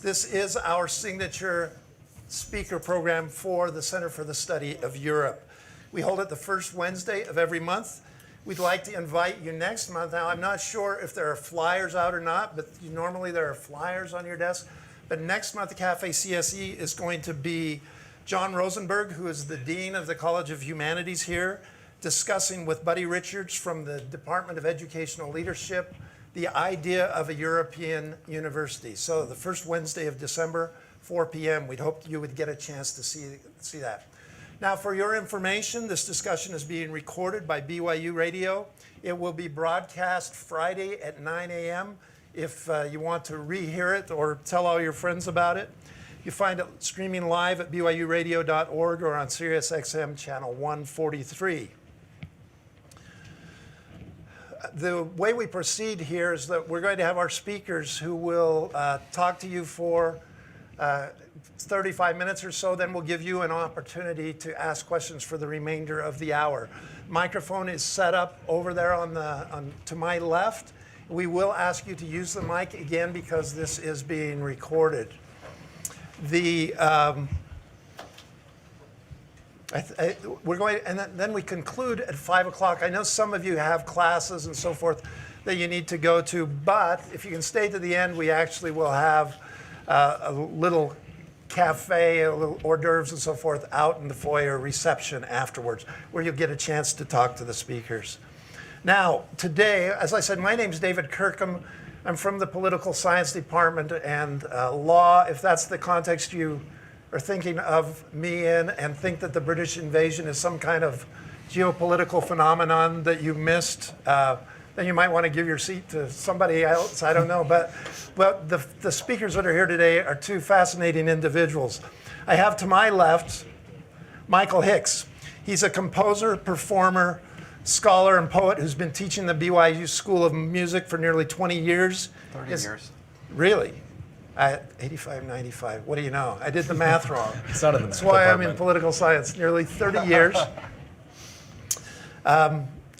This is our signature speaker program for the Center for the Study of Europe. We hold it the first Wednesday of every month. We'd like to invite you next month. Now, I'm not sure if there are flyers out or not, but normally there are flyers on your desk. But next month, the Café CSE is going to be John Rosenberg, who is the Dean of the College of Humanities here, discussing with Buddy Richards from the Department of Educational Leadership the idea of a European university. So the first Wednesday of December, 4 p.m., we'd hope you would get a chance to see that. Now, for your information, this discussion is being recorded by BYU Radio. It will be broadcast Friday at 9 a.m. if you want to rehear it or tell all your friends about it. You find it streaming live at byuradio.org or on SiriusXM channel 143. The way we proceed here is that we're going to have our speakers who will talk to you for 35 minutes or so. Then we'll give you an opportunity to ask questions for the remainder of the hour. Microphone is set up over there to my left. We will ask you to use the mic again because this is being recorded. We're going, and then we conclude at 5 o'clock. I know some of you have classes and so forth that you need to go to, but if you can stay to the end, we actually will have a little cafe, a little hors d'oeuvres and so forth out in the foyer reception afterwards, where you'll get a chance to talk to the speakers. Now, today, as I said, my name's David Kirkham. I'm from the Political Science Department and law, if that's the context you are thinking of me in and think that the British invasion is some kind of geopolitical phenomenon that you missed, then you might want to give your seat to somebody else, I don't know. But the speakers that are here today are two fascinating individuals. I have to my left, Michael Hicks. He's a composer, performer, scholar, and poet who's been teaching the BYU School of Music for nearly 20 years. 30 years. Really? 85, 95, what do you know? I did the math wrong. It's not in the That's why I'm in political science, nearly 30 years.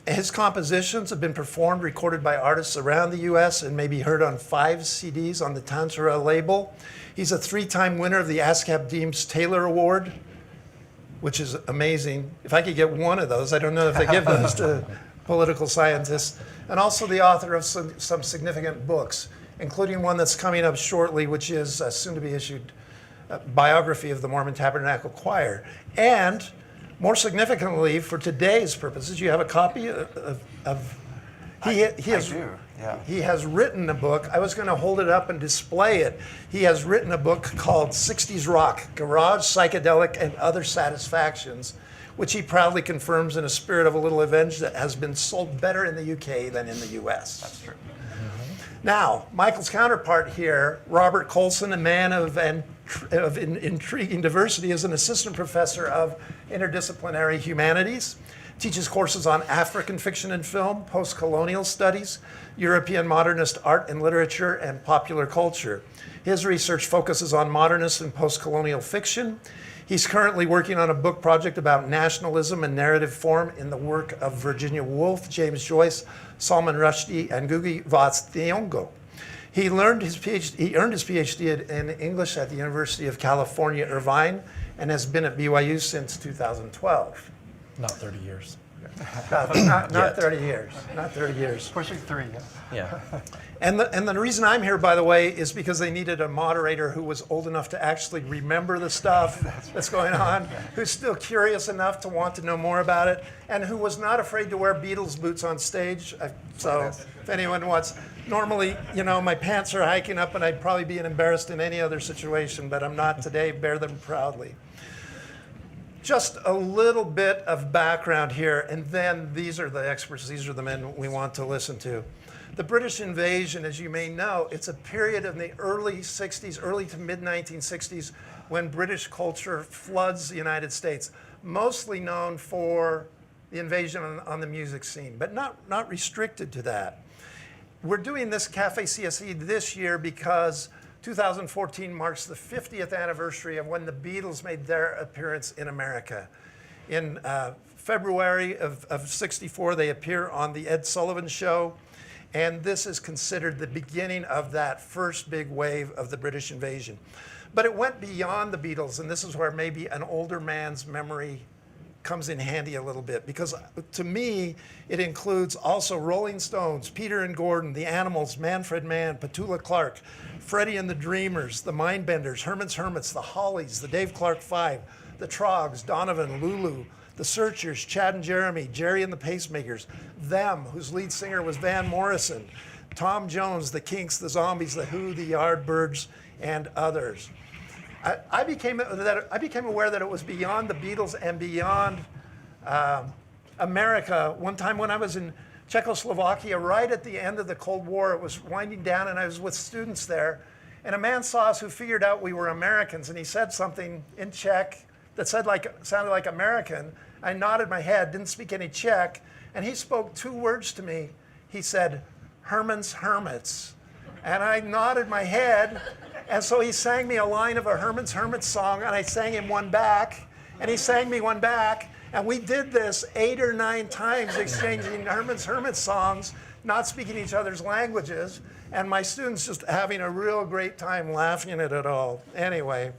His compositions have been performed, recorded by artists around the U.S. and may be heard on 5 CDs on the Tantra label. He's a 3-time winner of the ASCAP Deems Taylor Award, which is amazing. If I could get one of those, I don't know if they give those to political scientists. And also the author of some significant books, including one that's coming up shortly, which is soon to be issued, biography of the Mormon Tabernacle Choir. And more significantly, for today's purposes, you have a copy of he has written a book. I was going to hold it up and display it. He has written a book called 60s Rock, Garage, Psychedelic, and Other Satisfactions, which he proudly confirms in a spirit of a little revenge that has been sold better in the UK than in the US. That's true. Now, Michael's counterpart here, Robert Colson, a man of intriguing diversity, is an assistant professor of interdisciplinary humanities, teaches courses on African fiction and film, post-colonial studies, European modernist art and literature, and popular culture. His research focuses on modernist and post-colonial fiction. He's currently working on a book project about nationalism and narrative form in the work of Virginia Woolf, James Joyce, Salman Rushdie, and Ngugi wa Thiong'o. He earned his PhD in English at the University of California, Irvine, and has been at BYU since 2012. Not 30 years. Not 30 years. Not 30 years. Pushing 3. Yeah. And the reason I'm here, by the way, is because they needed a moderator who was old enough to actually remember the stuff that's going on, who's still curious enough to want to know more about it, and who was not afraid to wear Beatles boots on stage. So if anyone wants, normally, you know, my pants are hiking up and I'd probably be embarrassed in any other situation, but I'm not today. Bear them proudly. Just a little bit of background here, and then these are the experts, these are the men we want to listen to. The British invasion, as you may know, it's a period in the early 60s, early to mid 1960s, when British culture floods the United States, mostly known for the invasion on the music scene, but not restricted to that. We're doing this Café CSE this year because 2014 marks the 50th anniversary of when the Beatles made their appearance in America. In February of '64, they appear on the Ed Sullivan Show, And this is considered the beginning of that first big wave of the British invasion. But it went beyond the Beatles, and this is where maybe an older man's memory comes in handy a little bit, because to me, it includes also Rolling Stones, Peter and Gordon, The Animals, Manfred Mann, Petula Clark, Freddie and the Dreamers, the Mindbenders, Herman's Hermits, the Hollies, the Dave Clark Five, the Trogs, Donovan, Lulu, the Searchers, Chad and Jeremy, Jerry and the Pacemakers, Them, whose lead singer was Van Morrison, Tom Jones, the Kinks, the Zombies, the Who, the Yardbirds, and others. I became aware that it was beyond the Beatles and beyond America. One time when I was in Czechoslovakia, right at the end of the Cold War, it was winding down, and I was with students there, and a man saw us who figured out we were Americans, and he said something in Czech that sounded like American. I nodded my head, didn't speak any Czech, and he spoke 2 words to me. He said, "Herman's Hermits." And I nodded my head, and so he sang me a line of a Herman's Hermits song, and I sang him one back, and he sang me one back, and we did this 8 or 9 times, exchanging Herman's Hermits songs, not speaking each other's languages, and my students just having a real great time laughing at it all. Anyway,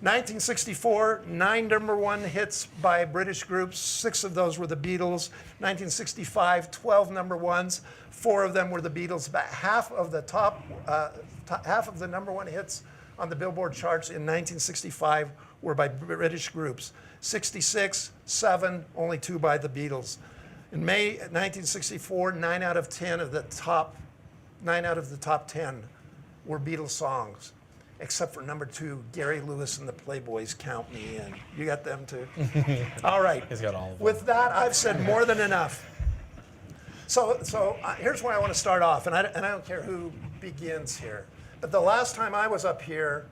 1964, 9 #1 hits by British groups. 6 of those were the Beatles. 1965, 12 #1s. 4 of them were the Beatles. About half of the #1 hits on the Billboard charts in 1965 were by British groups. 66, 7, only 2 by the Beatles. In May 1964, 9 out of the top 10 were Beatles songs, except for #2, Gary Lewis and the Playboys, Count Me In. You got them too? All right. He's got all of them. With that, I've said more than enough. So here's where I want to start off, and I don't care who begins here. But the last time I was up here,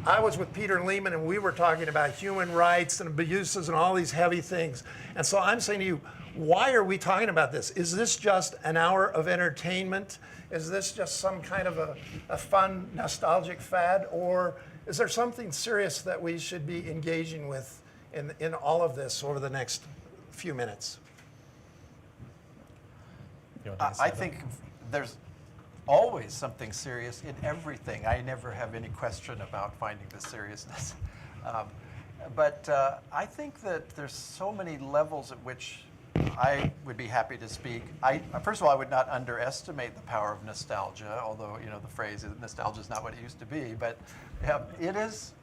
I was with Peter Lehman, and we were talking about human rights and abuses and all these heavy things. And so I'm saying to you, why are we talking about this? Is this just an hour of entertainment? Is this just some kind of a fun, nostalgic fad? Or is there something serious that we should be engaging with in all of this over the next few minutes? I think there's always something serious in everything. I never have any question about finding the seriousness. But I think that there's so many levels at which I would be happy to speak. First of all, I would not underestimate the power of nostalgia, although the phrase is nostalgia is not what it used to be. But it is,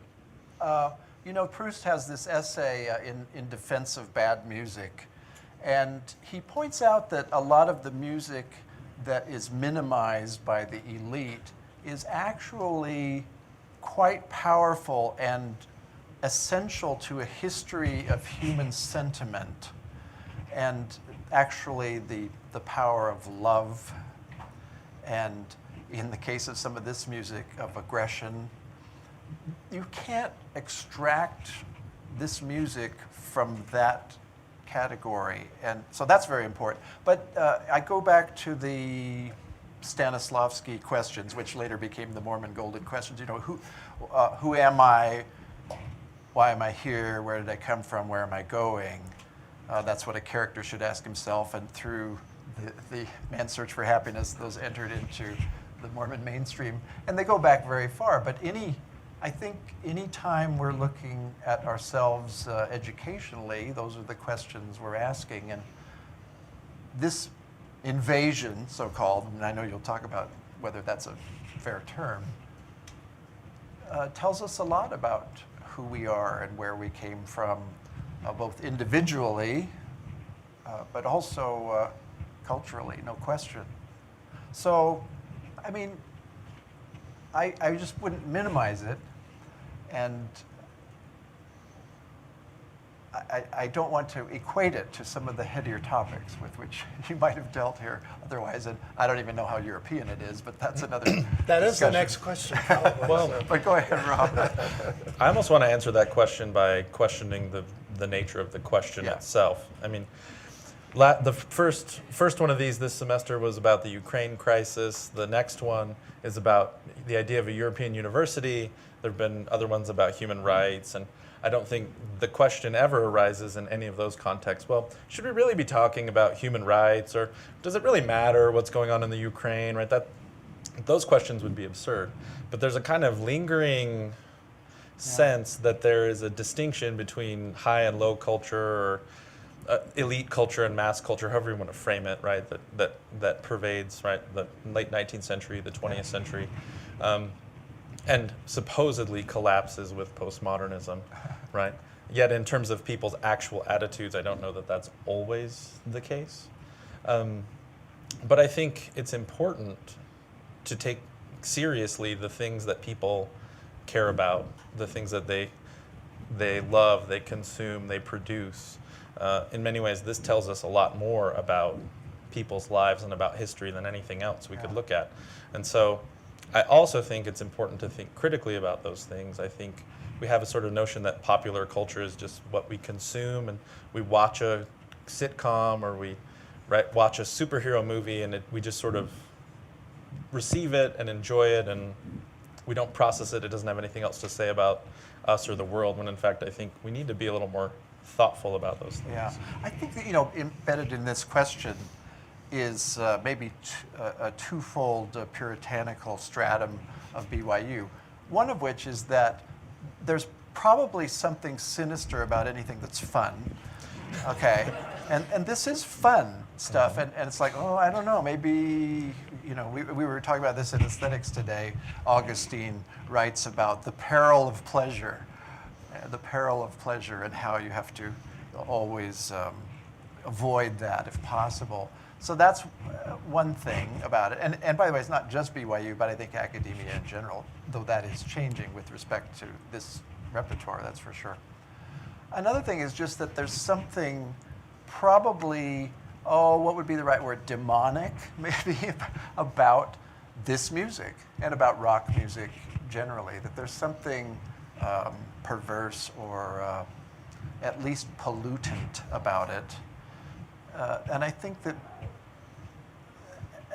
Proust has this essay in defense of bad music. And he points out that a lot of the music that is minimized by the elite is actually quite powerful and essential to a history of human sentiment, and actually the power of love, and in the case of some of this music, of aggression. You can't extract this music from that category, and so that's very important. But I go back to the Stanislavski questions, which later became the Mormon Golden questions. Who am I? Why am I here? Where did I come from? Where am I going? That's what a character should ask himself. And through the Man's Search for Happiness, those entered into the Mormon mainstream, and they go back very far. But I think any time we're looking at ourselves educationally, those are the questions we're asking. And this invasion, so-called, and I know you'll talk about whether that's a fair term, tells us a lot about who we are and where we came from, both individually, but also culturally, no question. So, I mean, I just wouldn't minimize it, and I don't want to equate it to some of the headier topics with which you might have dealt here otherwise, and I don't even know how European it is, but that's another That is the discussion. next question, probably. Well, But go ahead, Rob. I almost want to answer that question by questioning the nature of the question Yeah. itself. I mean, The first one of these this semester was about the Ukraine crisis. The next one is about the idea of a European university. There have been other ones about human rights, and I don't think the question ever arises in any of those contexts. Well, should we really be talking about human rights, or does it really matter what's going on in the Ukraine? Right? Those questions would be absurd. But there's a kind of lingering sense that there is a distinction between high and low culture, or elite culture and mass culture, however you want to frame it, right? That pervades, right, the late 19th century, the 20th century, and supposedly collapses with postmodernism, right? Yet in terms of people's actual attitudes, I don't know that that's always the case. But I think it's important to take seriously the things that people care about, the things that they love, they consume, they produce. In many ways, this tells us a lot more about people's lives and about history than anything else we could look at. And so I also think it's important to think critically about those things. I think we have a sort of notion that popular culture is just what we consume, and we watch a sitcom or we watch a superhero movie, and we just sort of receive it and enjoy it, and we don't process it. It doesn't have anything else to say about us or the world, when in fact I think we need to be a little more thoughtful about those things. Yeah, I think that, embedded in this question is maybe a twofold puritanical stratum of BYU. One of which is that there's probably something sinister about anything that's fun, okay? And this is fun stuff, and it's like, oh, I don't know, maybe, we were talking about this in aesthetics today. Augustine writes about the peril of pleasure, and how you have to always avoid that if possible. So that's one thing about it. And by the way, it's not just BYU, but I think academia in general, though that is changing with respect to this repertoire, that's for sure. Another thing is just that there's something probably, what would be the right word, demonic, maybe, about this music and about rock music generally, that there's something perverse or at least pollutant about it. And I think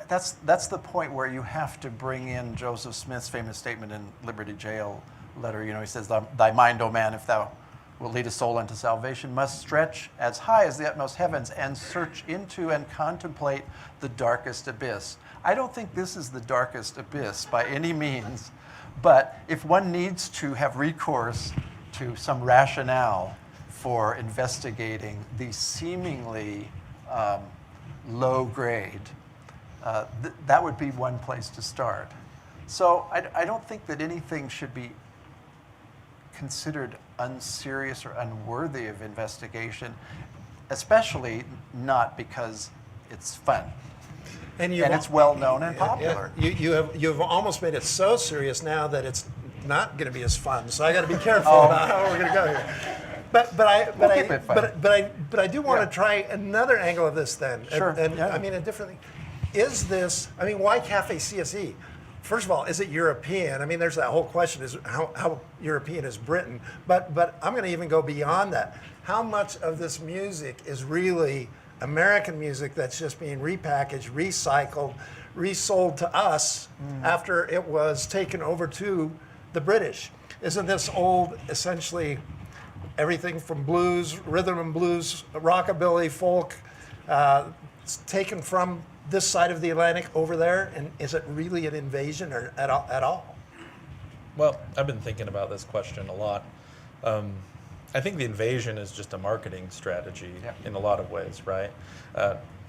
that's the point where you have to bring in Joseph Smith's famous statement in Liberty Jail letter. He says, "Thy mind, O man, if thou wilt lead a soul unto salvation, must stretch as high as the utmost heavens and search into and contemplate the darkest abyss." I don't think this is the darkest abyss by any means, but if one needs to have recourse to some rationale for investigating the seemingly low grade, that would be one place to start. So I don't think that anything should be considered unserious or unworthy of investigation, especially not because it's fun. And it's well known and popular. You've almost made it so serious now that it's not going to be as fun. So I got to be careful about how we're going to go here. But I do want to try another angle of this then. Sure. I mean, a different thing. Is this? I mean, why Café CSE? First of all, is it European? I mean, there's that whole question: is how European is Britain? But I'm going to even go beyond that. How much of this music is really American music that's just being repackaged, recycled, resold to us after it was taken over to the British? Isn't this old, essentially, everything from blues, rhythm and blues, rockabilly, folk, it's taken from this side of the Atlantic over there, and is it really an invasion or at all? Well, I've been thinking about this question a lot. I think the invasion is just a marketing strategy in a lot of ways, right?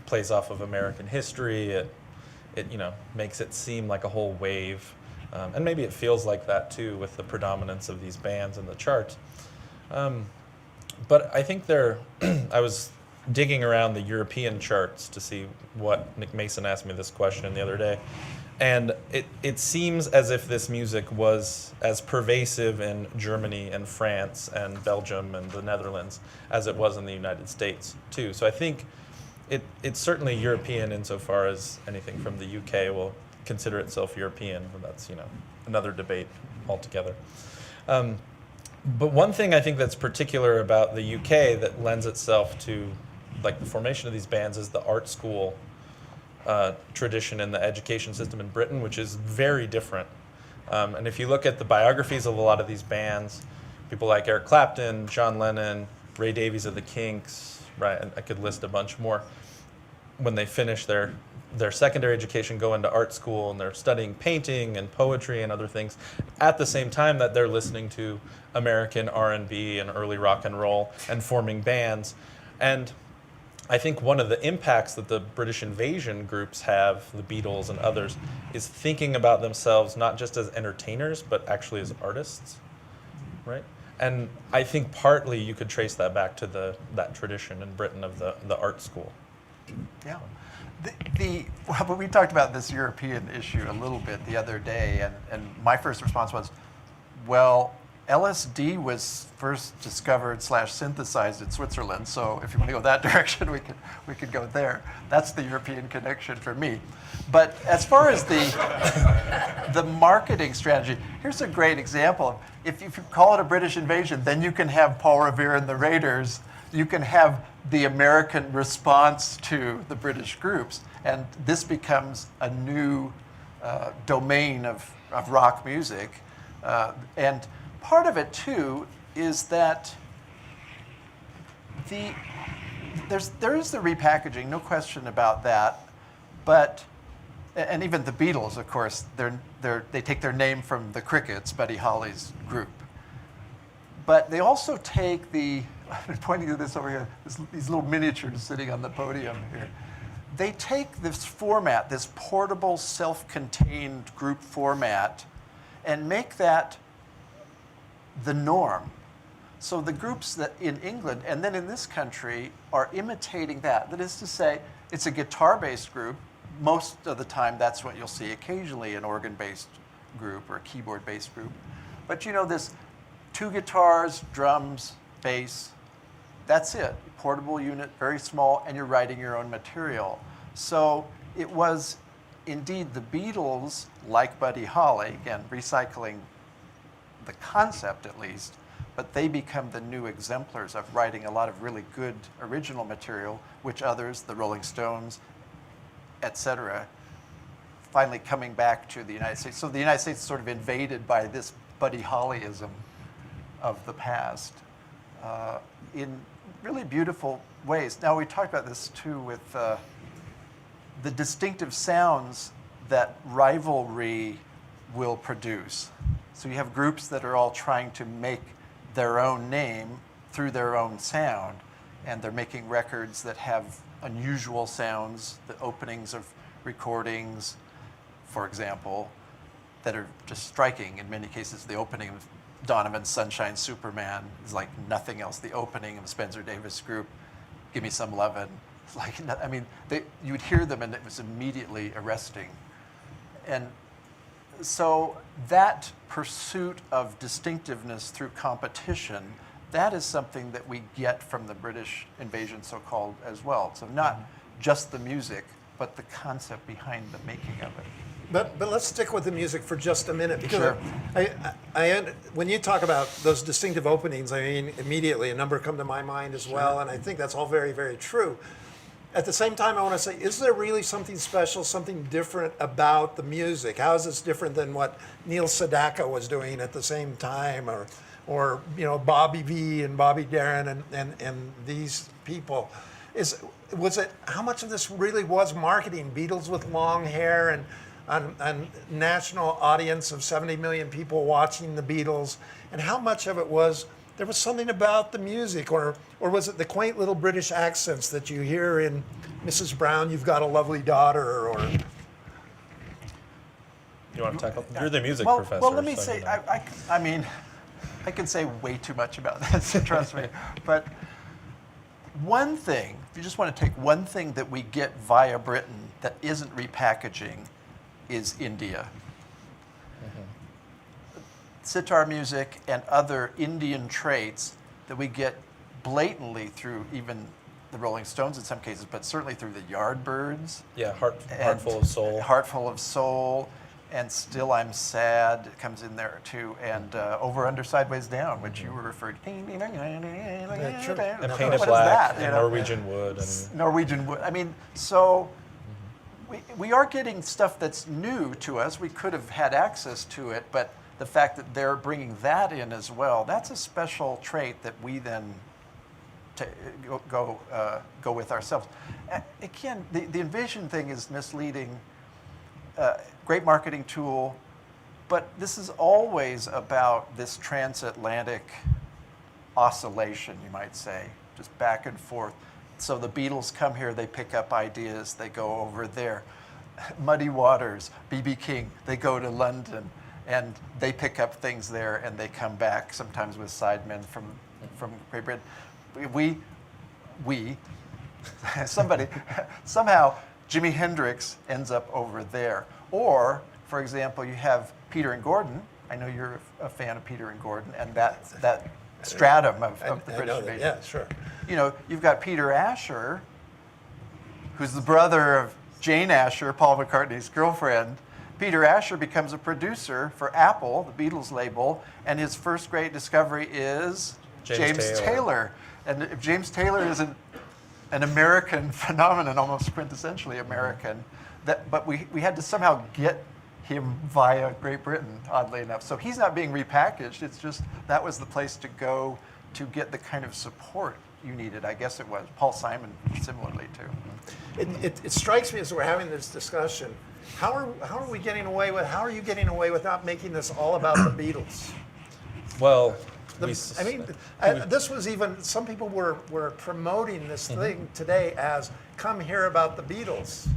Plays off of American history. It makes it seem like a whole wave, and maybe it feels like that too with the predominance of these bands in the charts. But I think I was digging around the European charts to see what Nick Mason asked me this question the other day. And it seems as if this music was as pervasive in Germany and France and Belgium and the Netherlands as it was in the United States too. So I think it's certainly European insofar as anything from the UK will consider itself European. But that's another debate altogether. But one thing I think that's particular about the UK that lends itself to like the formation of these bands is the art school tradition in the education system in Britain, which is very different. And if you look at the biographies of a lot of these bands, people like Eric Clapton, John Lennon, Ray Davies of the Kinks, right, and I could list a bunch more, when they finish their secondary education, go into art school, and they're studying painting and poetry and other things at the same time that they're listening to American R&B and early rock and roll and forming bands. And I think one of the impacts that the British invasion groups have, the Beatles and others, is thinking about themselves not just as entertainers, but actually as artists, right? And I think partly you could trace that back to that tradition in Britain of the art school. Yeah. Well, we talked about this European issue a little bit the other day, and my first response was, well, LSD was first discovered / synthesized in Switzerland, so if you want to go that direction, we could go there. That's the European connection for me. But as far as the marketing strategy, here's a great example. If you call it a British invasion, then you can have Paul Revere and the Raiders. You can have the American response to the British groups, and this becomes a new domain of rock music. And part of it, too, is that there is the repackaging, no question about that. But, and even the Beatles, of course, they take their name from the Crickets, Buddy Holly's group. But they also take I've been pointing to this over here, these little miniatures sitting on the podium here. They take this format, this portable, self-contained group format, and make that the norm. So the groups that in England and then in this country are imitating that. That is to say, it's a guitar-based group. Most of the time, that's what you'll see. Occasionally, an organ-based group or a keyboard-based group. But this 2 guitars, drums, bass, that's it. Portable unit, very small, and you're writing your own material. So it was indeed the Beatles, like Buddy Holly, again, recycling the concept at least, but they become the new exemplars of writing a lot of really good original material, which others, the Rolling Stones, etc., finally coming back to the United States. So the United States is sort of invaded by this Buddy Hollyism of the past in really beautiful ways. Now, we talked about this too with the distinctive sounds that rivalry will produce. So you have groups that are all trying to make their own name through their own sound, and they're making records that have unusual sounds, the openings of recordings, for example, that are just striking. In many cases, the opening of Donovan's Sunshine Superman is like nothing else. The opening of Spencer Davis Group, Give Me Some Lovin', like, I mean, you would hear them and it was immediately arresting. And so that pursuit of distinctiveness through competition, that is something that we get from the British invasion, so-called, as well. So not just the music, but the concept behind the making of it. But let's stick with the music for just a minute, because Sure. When you talk about those distinctive openings, I mean, immediately a number come to my mind as well, and I think that's all very, very true. At the same time, I want to say, is there really something special, something different about the music? How is this different than what Neil Sedaka was doing at the same time, or Bobby V and Bobby Darin and these people? Was it how much of this really was marketing? Beatles with long hair and a national audience of 70 million people watching the Beatles, and how much of it was there was something about the music, or was it the quaint little British accents that you hear in Mrs. Brown, You've Got a Lovely Daughter, or... You want to tackle? You're the music well, professor. Well, let me so say, you know. I mean, I can say way too much about this, trust me. But one thing, if you just want to take one thing that we get via Britain that isn't repackaging, is India. Sitar music and other Indian traits that we get blatantly through even the Rolling Stones in some cases, but certainly through the Yardbirds. Yeah, Heart Full of Soul. Heart Full of Soul. and Still I'm Sad comes in there too, and Over, Under, Sideways, Down, which you were referring to. And What Paint is of Black, that, you and know? Norwegian Wood. And Norwegian Wood. I mean, so we are getting stuff that's new to us. We could have had access to it, but the fact that they're bringing that in as well, that's a special trait that we then go with ourselves. Again, the envision thing is misleading. Great marketing tool, but this is always about this transatlantic oscillation, you might say, just back and forth. So the Beatles come here, they pick up ideas, they go over there. Muddy Waters, B.B. King, they go to London, and they pick up things there, and they come back, sometimes with sidemen from Great Britain. Somehow, Jimi Hendrix ends up over there. Or, for example, you have Peter and Gordon. I know you're a fan of Peter and Gordon, and that stratum of the British invasion. Yeah, sure. You know, you've got Peter Asher, who's the brother of Jane Asher, Paul McCartney's girlfriend. Peter Asher becomes a producer for Apple, the Beatles label, and his first great discovery is James Taylor. And if James Taylor isn't an American phenomenon, almost quintessentially American, but we had to somehow get him via Great Britain, oddly enough. So he's not being repackaged. It's just that was the place to go to get the kind of support you needed. I guess it was. Paul Simon similarly too. It strikes me as we're having this discussion. How are we getting away with? How are you getting away with not making this all about the Beatles? well, This was even, some people were promoting this thing today as, come hear about the Beatles.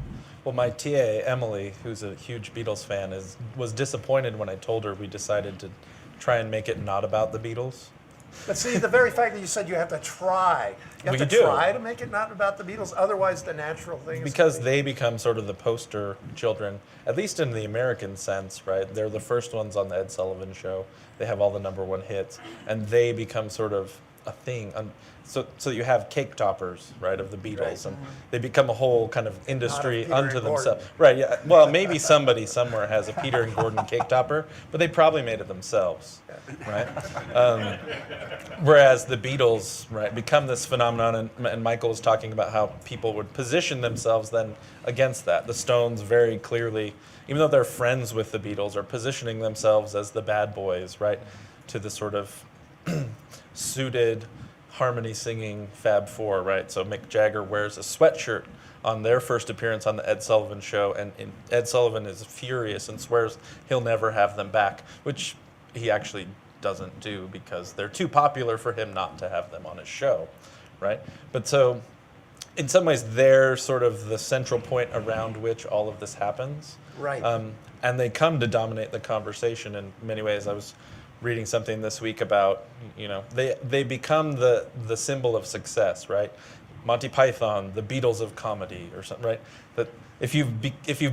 well, my TA Emily, who's a huge Beatles fan, was disappointed when I told her we decided to try and make it not about the Beatles. But see, the very fact that you said you have to try, you have Well, to you do. try to make it not about the Beatles, otherwise the natural thing is Because they become sort of the poster children, at least in the American sense, right? They're the first ones on the Ed Sullivan Show. They have all the #1 hits, and they become sort of a thing. So you have cake toppers, right, of the Beatles, and they become a whole kind of industry Peter unto and themselves. Right, yeah. Well, maybe somebody somewhere has a Peter and Gordon cake topper, but they probably made it themselves, right? Whereas the Beatles, right, become this phenomenon, and Michael was talking about how people would position themselves then against that. The Stones very clearly, even though they're friends with the Beatles, are positioning themselves as the bad boys, right, to the sort of suited, harmony singing Fab Four, right? So Mick Jagger wears a sweatshirt on their first appearance on the Ed Sullivan Show, and Ed Sullivan is furious and swears he'll never have them back, which he actually doesn't do because they're too popular for him not to have them on his show, right? But so, in some ways, they're sort of the central point around which all of this happens. Right. And they come to dominate the conversation in many ways. I was reading something this week about, they become the symbol of success, right? Monty Python, the Beatles of comedy, or something, right? That if you've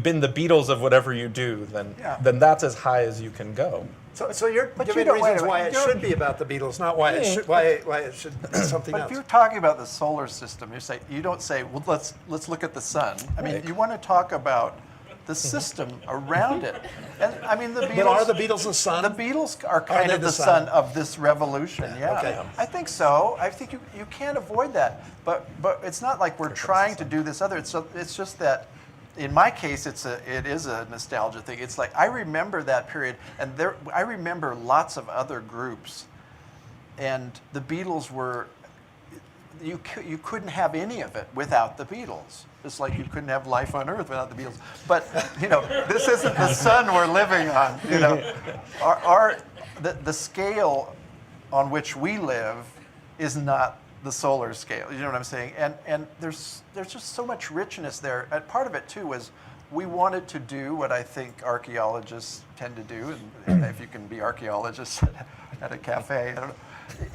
been the Beatles of whatever you do, then that's as high as you can go. So you're giving reasons why it should be about the Beatles, not why it should be something But else. if you're talking about the solar system, you don't say, well, let's look at the sun. I mean, you want to talk about the system around it. And I mean, the Beatles. But are the Beatles the sun? The Beatles are kind of the sun of this revolution. Yeah. Okay. I think so. I think you can't avoid that. But it's not like we're trying to do this other. It's just that. In my case, it is a nostalgia thing. It's like I remember that period, and I remember lots of other groups, and the Beatles were. You couldn't have any of it without the Beatles. It's like you couldn't have life on Earth without the Beatles. But this isn't the sun we're living on. The scale on which we live is not the solar scale. You know what I'm saying? And there's just so much richness there. And part of it too was we wanted to do what I think archaeologists tend to do, and if you can be archaeologists at a cafe, I don't know,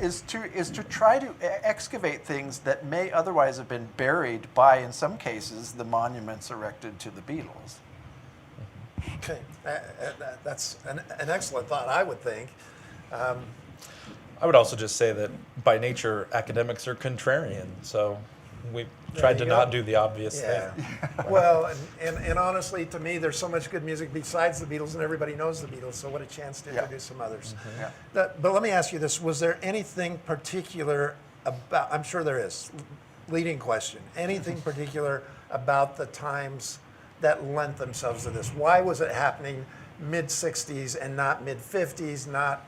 is to try to excavate things that may otherwise have been buried by, in some cases, the monuments erected to the Beatles. Okay, that's an excellent thought, I would think. I would also just say that by nature, academics are contrarian. So we tried to you not go. do the obvious Yeah. thing. Well, and honestly, to me, there's so much good music besides the Beatles, and everybody knows the Beatles, so what a chance to Yeah. introduce some others. Yeah. But let me ask you this. Was there anything particular about, I'm sure there is, leading question, anything particular about the times that lent themselves to this? Why was it happening mid-60s and not mid-50s, not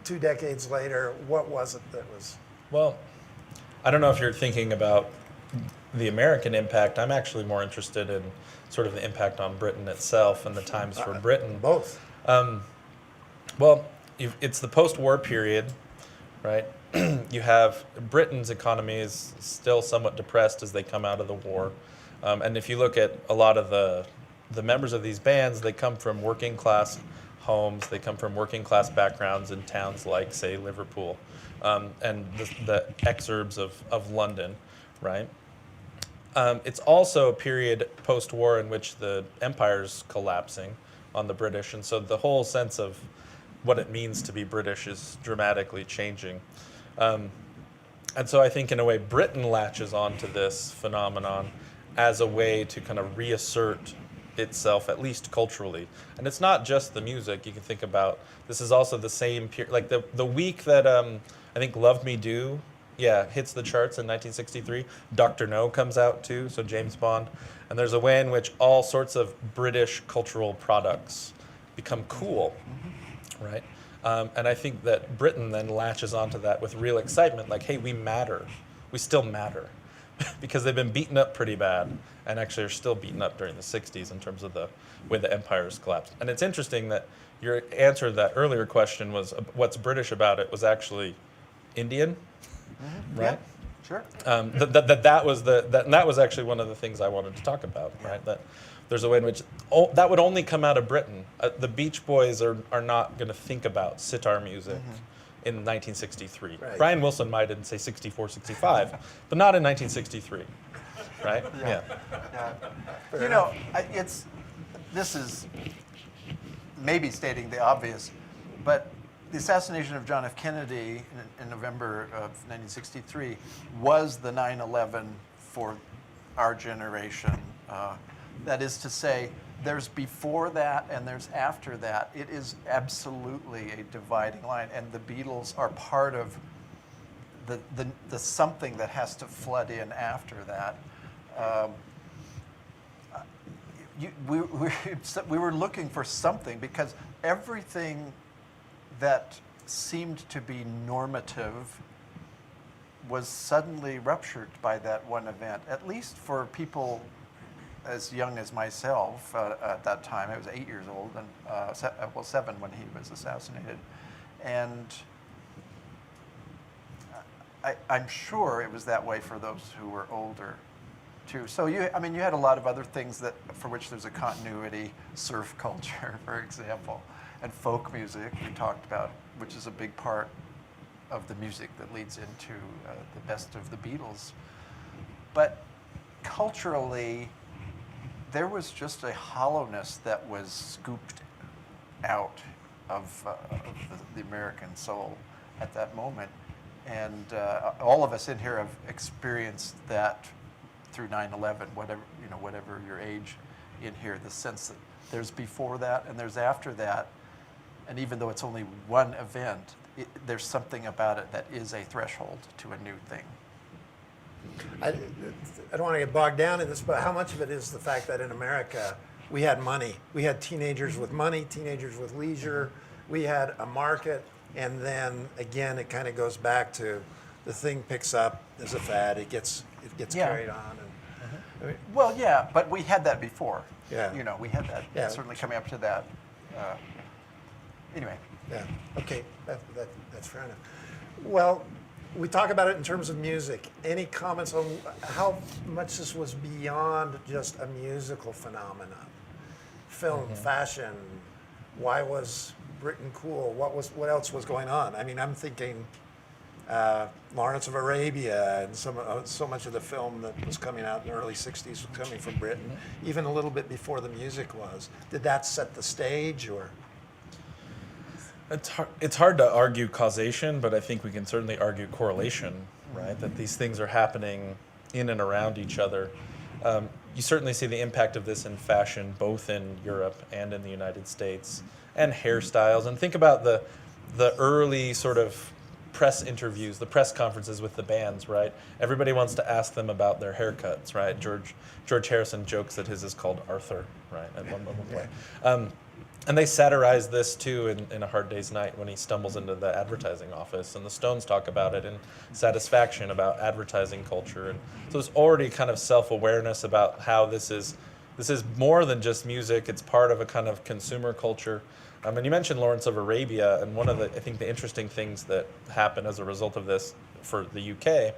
2 decades later? What was it that was? Well, I don't know if you're thinking about the American impact. I'm actually more interested in sort of the impact on Britain itself and the times for Britain. Both. Well, it's the post-war period, right? You have Britain's economy is still somewhat depressed as they come out of the war. And if you look at a lot of the members of these bands, they come from working class homes. They come from working class backgrounds in towns like, say, Liverpool, and the exurbs of London, right? It's also a period post-war in which the empire's collapsing on the British, and so the whole sense of what it means to be British is dramatically changing. And so I think in a way Britain latches onto this phenomenon as a way to kind of reassert itself, at least culturally. And it's not just the music. You can think about, this is also the same period, like the week that I think Love Me Do, hits the charts in 1963. Dr. No comes out too, so James Bond. And there's a way in which all sorts of British cultural products become cool, right? And I think that Britain then latches onto that with real excitement, like, hey, we matter. We still matter. Because they've been beaten up pretty bad, and actually are still beaten up during the 60s in terms of the way the empires collapsed. And it's interesting that your answer to that earlier question was what's British about it was actually Indian, right? Yeah, sure. That was actually one of the things I wanted to talk about, right? That there's a way in which that would only come out of Britain. The Beach Boys are not going to think about sitar music in 1963. Right. Brian Wilson might in say 64, 65, but not in 1963, right? Yeah. You know, this is maybe stating the obvious, but the assassination of John F. Kennedy in November of 1963 was the 9/11 for our generation. That is to say, there's before that and there's after that. It is absolutely a dividing line, and the Beatles are part of the something that has to flood in after that. We were looking for something because everything that seemed to be normative was suddenly ruptured by that one event, at least for people as young as myself at that time. I was 8 years old, and 7 when he was assassinated. And I'm sure it was that way for those who were older, too. So you had a lot of other things for which there's a continuity, surf culture, for example, and folk music we talked about, which is a big part of the music that leads into the best of the Beatles. But culturally, there was just a hollowness that was scooped out of the American soul at that moment. And all of us in here have experienced that through 9/11, whatever your age in here, the sense that there's before that and there's after that. And even though it's only one event, there's something about it that is a threshold to a new thing. I don't want to get bogged down in this, but how much of it is the fact that in America we had money? We had teenagers with money, teenagers with leisure. We had a market, and then again, it kind of goes back to the thing picks up as a fad. It gets carried on. And, Well, yeah, but we had that before. Yeah. We had that. Yeah. Certainly coming up to that. Anyway. Yeah. Okay. That's fair enough. Well, we talk about it in terms of music. Any comments on how much this was beyond just a musical phenomenon? Film, fashion. Why was Britain cool? What else was going on? I mean, I'm thinking Lawrence of Arabia and so much of the film that was coming out in the early '60s was coming from Britain, even a little bit before the music was. Did that set the stage, or? It's hard to argue causation, but I think we can certainly argue correlation, right? That these things are happening in and around each other. You certainly see the impact of this in fashion, both in Europe and in the United States, and hairstyles. And think about the early sort of press interviews, the press conferences with the bands, right? Everybody wants to ask them about their haircuts, right? George Harrison jokes that his is called Arthur, right? At one point. And they satirize this too in A Hard Day's Night when he stumbles into the advertising office, and the Stones talk about it in Satisfaction about advertising culture. And so there's already kind of self-awareness about how this is more than just music. It's part of a kind of consumer culture. And you mentioned Lawrence of Arabia, and one of I think the interesting things that happen as a result of this for the UK,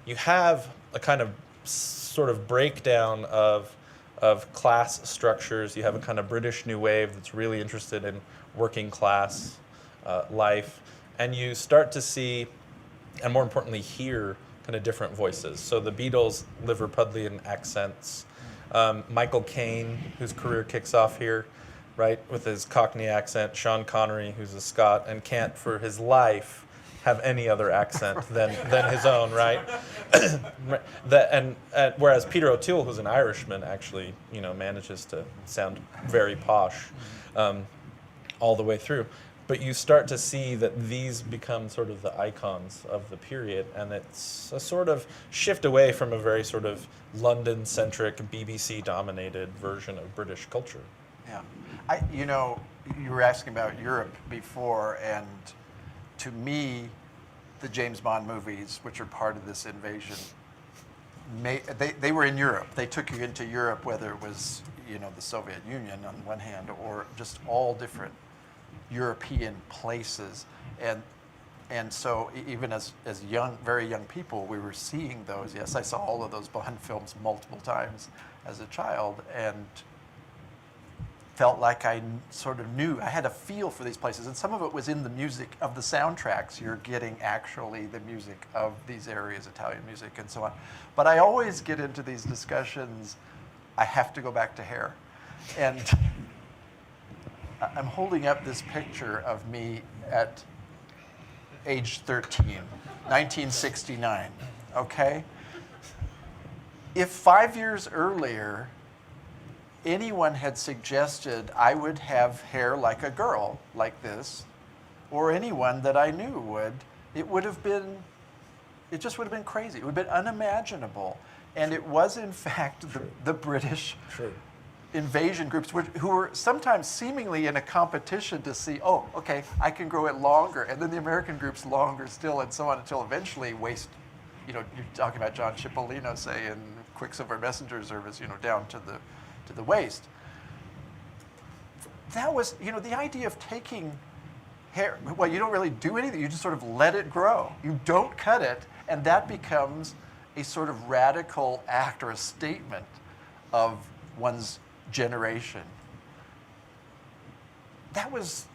you have a kind of sort of breakdown of class structures. You have a kind of British New Wave that's really interested in working class life. And you start to see, and more importantly hear, kind of different voices. So the Beatles, Liverpudlian accents. Michael Caine, whose career kicks off here, right, with his Cockney accent. Sean Connery, who's a Scot, and can't for his life have any other accent than his own, right? Whereas Peter O'Toole, who's an Irishman, actually, manages to sound very posh all the way through. But you start to see that these become sort of the icons of the period, and it's a sort of shift away from a very sort of London-centric, BBC-dominated version of British culture. Yeah. You were asking about Europe before, and to me, the James Bond movies, which are part of this invasion, they were in Europe. They took you into Europe, whether it was the Soviet Union on one hand, or just all different European places, and so even as very young people, we were seeing those. Yes, I saw all of those Bond films multiple times as a child, and felt like I sort of knew. I had a feel for these places, and some of it was in the music of the soundtracks. You're getting actually the music of these areas, Italian music and so on. But I always get into these discussions, I have to go back to hair. And I'm holding up this picture of me at age 13, 1969, okay? If 5 years earlier, anyone had suggested I would have hair like a girl, like this, or anyone that I knew would, it just would have been crazy. It would have been unimaginable. And it was, in fact, the British invasion groups who were sometimes seemingly in a competition to see, oh, okay, I can grow it longer, and then the American groups longer still, and so on, until eventually you're talking about John Cipollino, say, in Quicksilver Messenger Service, down to the waist. That was, the idea of taking hair, well, you don't really do anything, you just sort of let it grow. You don't cut it, and that becomes a sort of radical act or a statement of one's generation. That was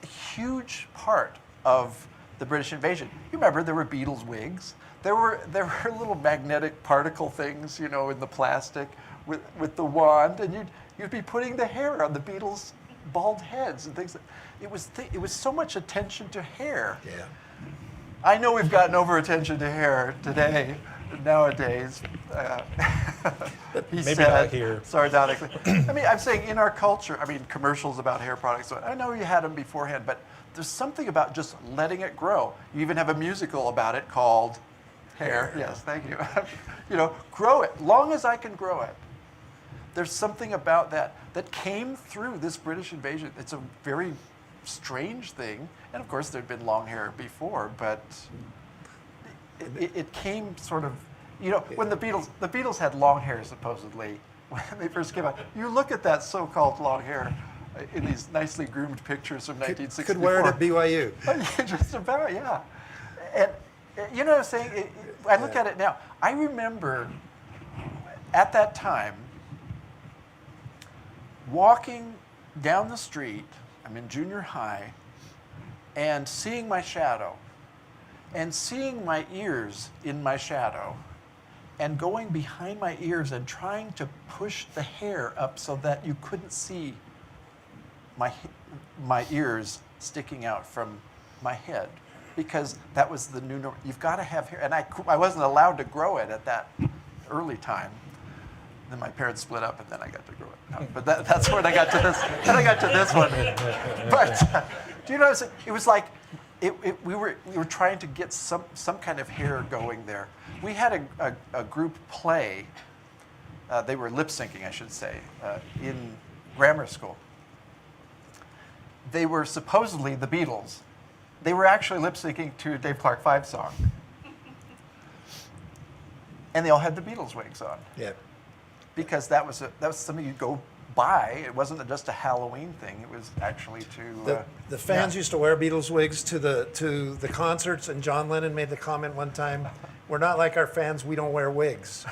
a huge part of the British invasion. You remember there were Beatles wigs. There were little magnetic particle things, in the plastic with the wand, and you'd be putting the hair on the Beatles' bald heads and things. It was so much attention to hair. Yeah. I know we've gotten over attention to hair today, nowadays. He Maybe said, not here. sardonically. I'm saying in our culture, commercials about hair products. I know you had them beforehand, but there's something about just letting it grow. You even have a musical about it called Hair. Yes, thank you. Grow it, long as I can grow it. There's something about that came through this British invasion. It's a very strange thing. And of course, there'd been long hair before, but it came sort of, when the Beatles had long hair, supposedly, when they first came out. You look at that so-called long hair in these nicely groomed pictures from 1964. Could wear it at BYU. Just about, yeah. And you know what I'm saying? I look at it now. I remember at that time walking down the street, I'm in junior high, and seeing my shadow, and seeing my ears in my shadow, and going behind my ears and trying to push the hair up so that you couldn't see my ears sticking out from my head, because that was the new norm. You've got to have hair, and I wasn't allowed to grow it at that early time. Then my parents split up, and then I got to grow it. No, but that's when I got to this. Then I got to this one. But do you know what I'm saying? It was like we were trying to get some kind of hair going there. We had a group play. They were lip syncing, I should say, in grammar school. They were supposedly the Beatles. They were actually lip syncing to a Dave Clark 5 song. And they all had the Beatles wigs on. Yeah. Because that was something you'd go buy. It wasn't just a Halloween thing. It was actually to the fans used to wear Beatles wigs to the concerts, and John Lennon made the comment one time, "We're not like our fans. We don't wear wigs."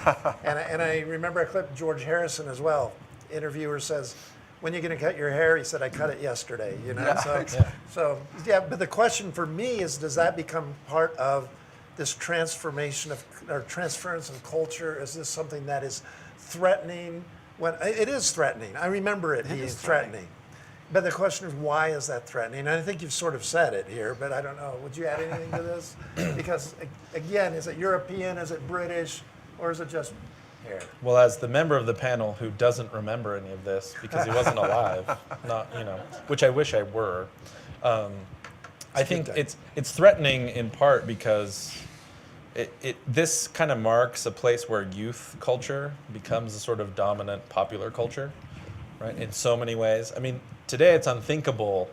and I remember a clip of George Harrison as well. Interviewer says, "When are you going to cut your hair?" He said, "I cut it yesterday." You know. Yeah, So but the question for me is, does that become part of this transformation or transference of culture? Is this something that is threatening? When it is threatening, I remember it being threatening. But the question is, why is that threatening? And I think you've sort of said it here, but I don't know. Would you add anything to this? Because again, is it European? Is it British? Or is it just hair? Well, as the member of the panel who doesn't remember any of this because he wasn't alive, which I wish I were, I think it's threatening in part because this kind of marks a place where youth culture becomes a sort of dominant popular culture, right? In so many ways. I mean, today it's unthinkable,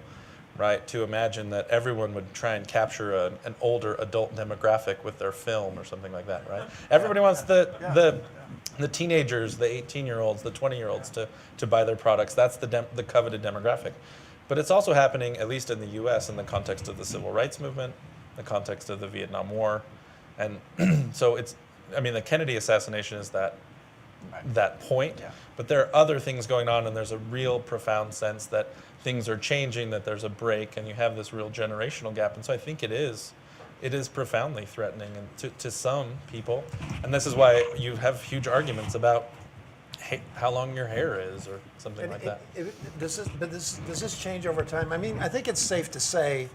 right, to imagine that everyone would try and capture an older adult demographic with their film or something like that, right? Everybody wants the teenagers, the 18-year-olds, the 20-year-olds to buy their products. That's the coveted demographic. But it's also happening, at least in the U.S., in the context of the Civil Rights Movement, the context of the Vietnam War. And so the Kennedy assassination is that point. Yeah. But there are other things going on, and there's a real profound sense that things are changing, that there's a break, and you have this real generational gap. And so I think it is profoundly threatening to some people. And this is why you have huge arguments about how long your hair is or something like that. Does this change over time? I mean, I think it's safe to say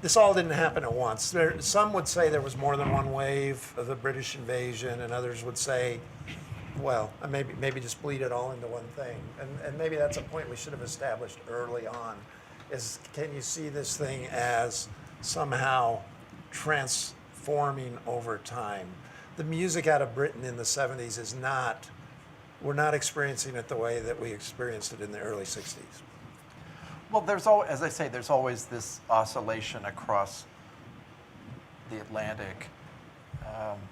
this all didn't happen at once. Some would say there was more than one wave of the British invasion, and others would say, well, maybe just bleed it all into one thing. And maybe that's a point we should have established early on, is can you see this thing as somehow transforming over time? The music out of Britain in the 70s is not, we're not experiencing it the way that we experienced it in the early 60s. Well, as I say, there's always this oscillation across the Atlantic.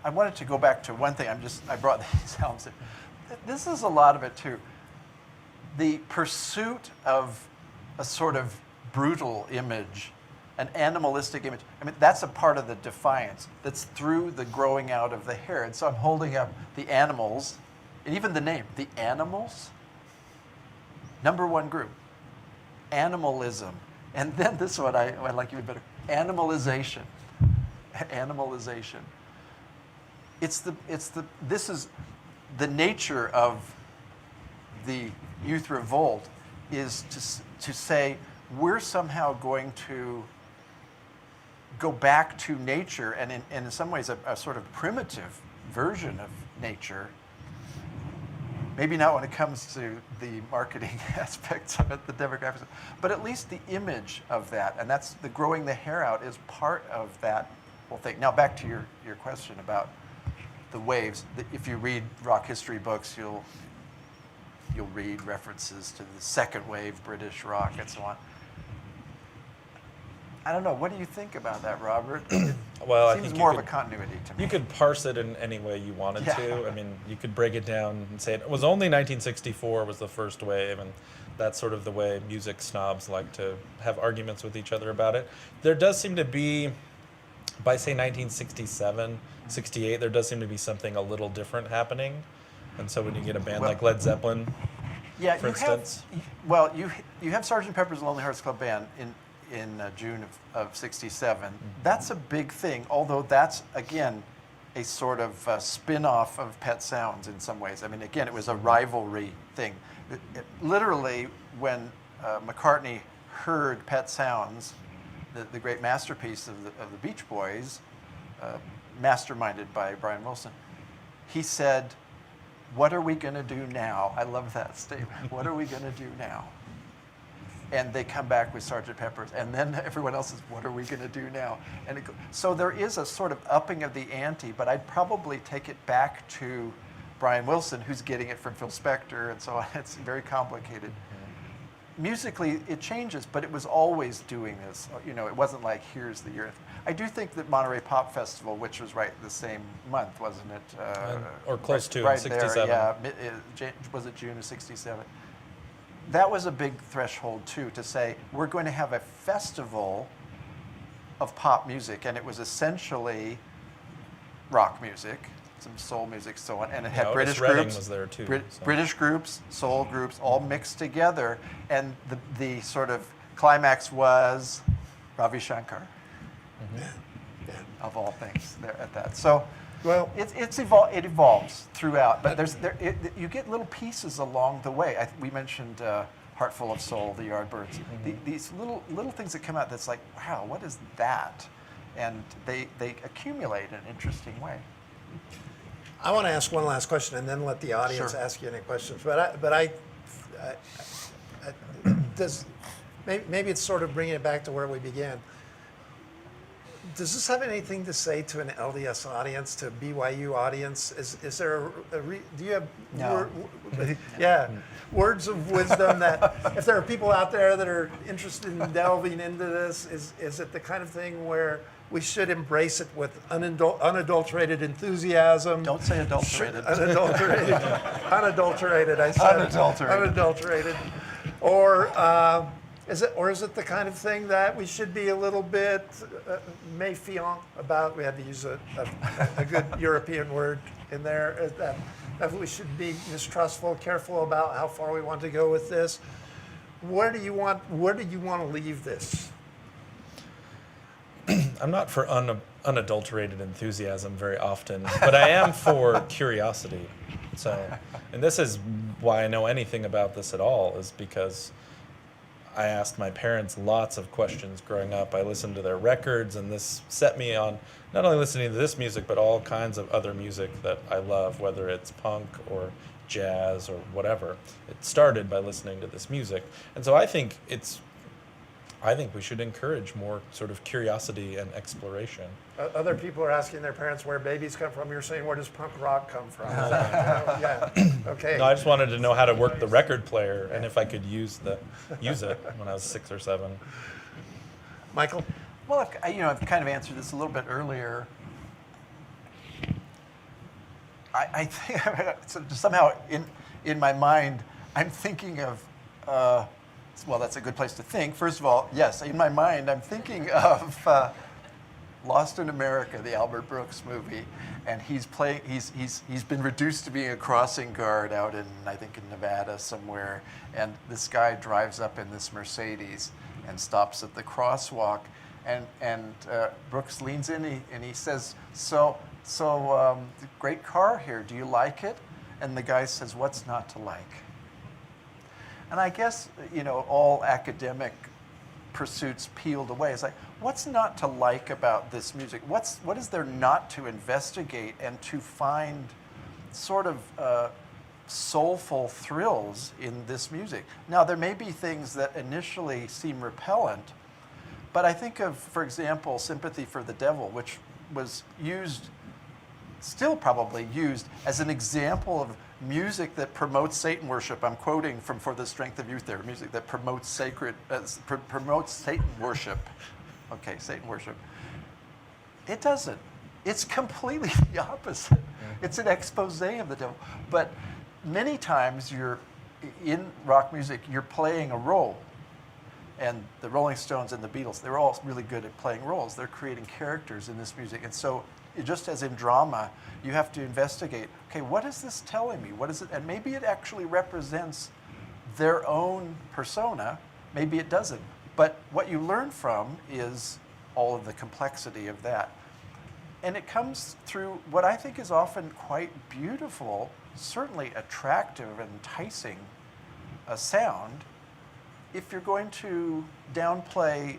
I wanted to go back to one thing. I brought these albums in. This is a lot of it too. The pursuit of a sort of brutal image, an animalistic image. I mean, that's a part of the defiance. That's through the growing out of the hair. And so I'm holding up the animals, and even the name, the Animals. Number one group. Animalism. And then this one I like even better. Animalization. Animalization. This is the nature of the youth revolt, is to say we're somehow going to go back to nature, and in some ways a sort of primitive version of nature. Maybe not when it comes to the marketing aspects of it, the demographics, but at least the image of that, and that's the growing the hair out is part of that whole thing. Now back to your question about the waves. If you read rock history books, you'll read references to the second wave British rock and so on. I don't know. What do you think about that, Robert? Well, it seems more of a continuity to me. You could parse it in any way you wanted to. I mean, you could break it down and say it was only 1964 was the first wave, and that's sort of the way music snobs like to have arguments with each other about it. There does seem to be, by say 1967, 68, there does seem to be something a little different happening. And so when you get a band like Led Zeppelin, for instance. You have Sgt. Peppers Lonely Hearts Club Band in June of 67. That's a big thing, although that's, again, a sort of spin-off of Pet Sounds in some ways. I mean, again, it was a rivalry thing. Literally, when McCartney heard Pet Sounds, the great masterpiece of the Beach Boys, masterminded by Brian Wilson, he said, "What are we going to do now?" I love that statement. What are we going to do now? And they come back with Sgt. Peppers, and then everyone else says, "What are we going to do now?" And so there is a sort of upping of the ante, but I'd probably take it back to Brian Wilson, who's getting it from Phil Spector, and so on. It's very complicated. Musically, it changes, but it was always doing this. You know, it wasn't like, here's the year. I do think that Monterey Pop Festival, which was right the same month, wasn't it? Or close to, right in 67. There, yeah. Was it June of 67? That was a big threshold, too, to say, we're going to have a festival of pop music, and it was essentially rock music, some soul music, so on, and it had British Redding groups. was there too, so. British groups, soul groups, all mixed together, and the sort of climax was Ravi Shankar, of all things, there at that. So, well, it evolves throughout, but you get little pieces along the way. We mentioned Heart Full of Soul, the Yardbirds. These little things that come out that's like, wow, what is that? And they accumulate in an interesting way. I want to ask one last question and then let the audience ask you any questions. Maybe it's sort of bringing it back to where we began. Does this have anything to say to an LDS audience, to a BYU audience? Is there do you have No. words of wisdom that if there are people out there that are interested in delving into this, is it the kind of thing where we should embrace it with unadulterated enthusiasm? Don't say adulterated. Unadulterated. Unadulterated, I said. Unadulterated. Or is it the kind of thing that we should be a little bit méfiant about? We had to use a good European word in there. That we should be mistrustful, careful about how far we want to go with this. Where do you want to leave this? I'm not for unadulterated enthusiasm very often, but I am for curiosity. So, and this is why I know anything about this at all, is because I asked my parents lots of questions growing up. I listened to their records, and this set me on not only listening to this music, but all kinds of other music that I love, whether it's punk or jazz or whatever. It started by listening to this music. And so I think we should encourage more sort of curiosity and exploration. Other people are asking their parents where babies come from. You're saying, where does punk rock come from? Okay. No, I just wanted to know how to work the record player and if I could use it when I was 6 or 7. Michael? Well, I've kind of answered this a little bit earlier. I think somehow in my mind, I'm thinking of, well, that's a good place to think. First of all, yes, in my mind, I'm thinking of Lost in America, the Albert Brooks movie, and he's been reduced to being a crossing guard out in, I think, in Nevada somewhere, and this guy drives up in this Mercedes and stops at the crosswalk, and Brooks leans in and he says, so great car here, do you like it? And the guy says, what's not to like? And I guess, all academic pursuits peeled away. It's like, what's not to like about this music? What is there not to investigate and to find sort of soulful thrills in this music? Now, there may be things that initially seem repellent, but I think of, for example, Sympathy for the Devil, which was used, still probably used, as an example of music that promotes Satan worship. I'm quoting from For the Strength of Youth there, music that promotes promotes Satan worship. Okay, Satan worship. It doesn't. It's completely the opposite. It's an expose of the devil. But many times in rock music, you're playing a role. And the Rolling Stones and the Beatles, they're all really good at playing roles. They're creating characters in this music. And so just as in drama, you have to investigate, okay, what is this telling me? What is it? And maybe it actually represents their own persona. Maybe it doesn't. But what you learn from is all of the complexity of that. And it comes through what I think is often quite beautiful, certainly attractive and enticing sound. If you're going to downplay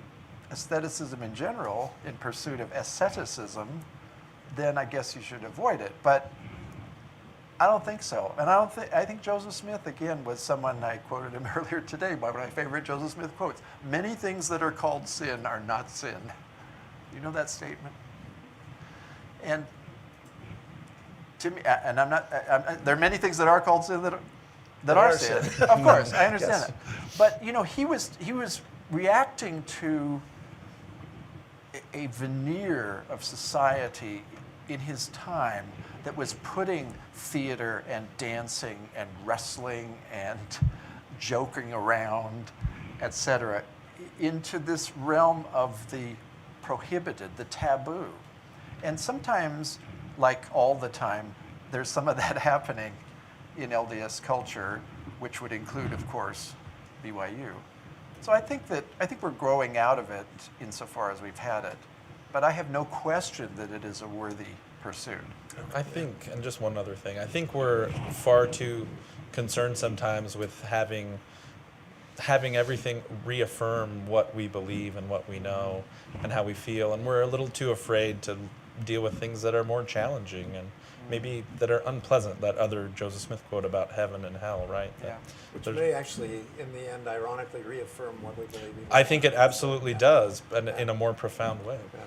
aestheticism in general in pursuit of asceticism, then I guess you should avoid it. But I don't think so. And I think Joseph Smith, again, was someone, I quoted him earlier today, one of my favorite Joseph Smith quotes. Many things that are called sin are not sin. You know that statement? And to me, and there are many things that are called sin that are sin. Of course, I understand Yes. that. But, he was reacting to a veneer of society in his time that was putting theater and dancing and wrestling and joking around, etc., into this realm of the prohibited, the taboo. And sometimes, like all the time, there's some of that happening in LDS culture, which would include, of course, BYU. So I think we're growing out of it insofar as we've had it. But I have no question that it is a worthy pursuit. I think, and just one other thing, I think we're far too concerned sometimes with having everything reaffirm what we believe and what we know and how we feel, and we're a little too afraid to deal with things that are more challenging and maybe that are unpleasant. That other Joseph Smith quote about heaven and hell, right? Yeah. Which may actually, in the end, ironically reaffirm what we believe. I think it absolutely does, but in a more profound way. Yeah.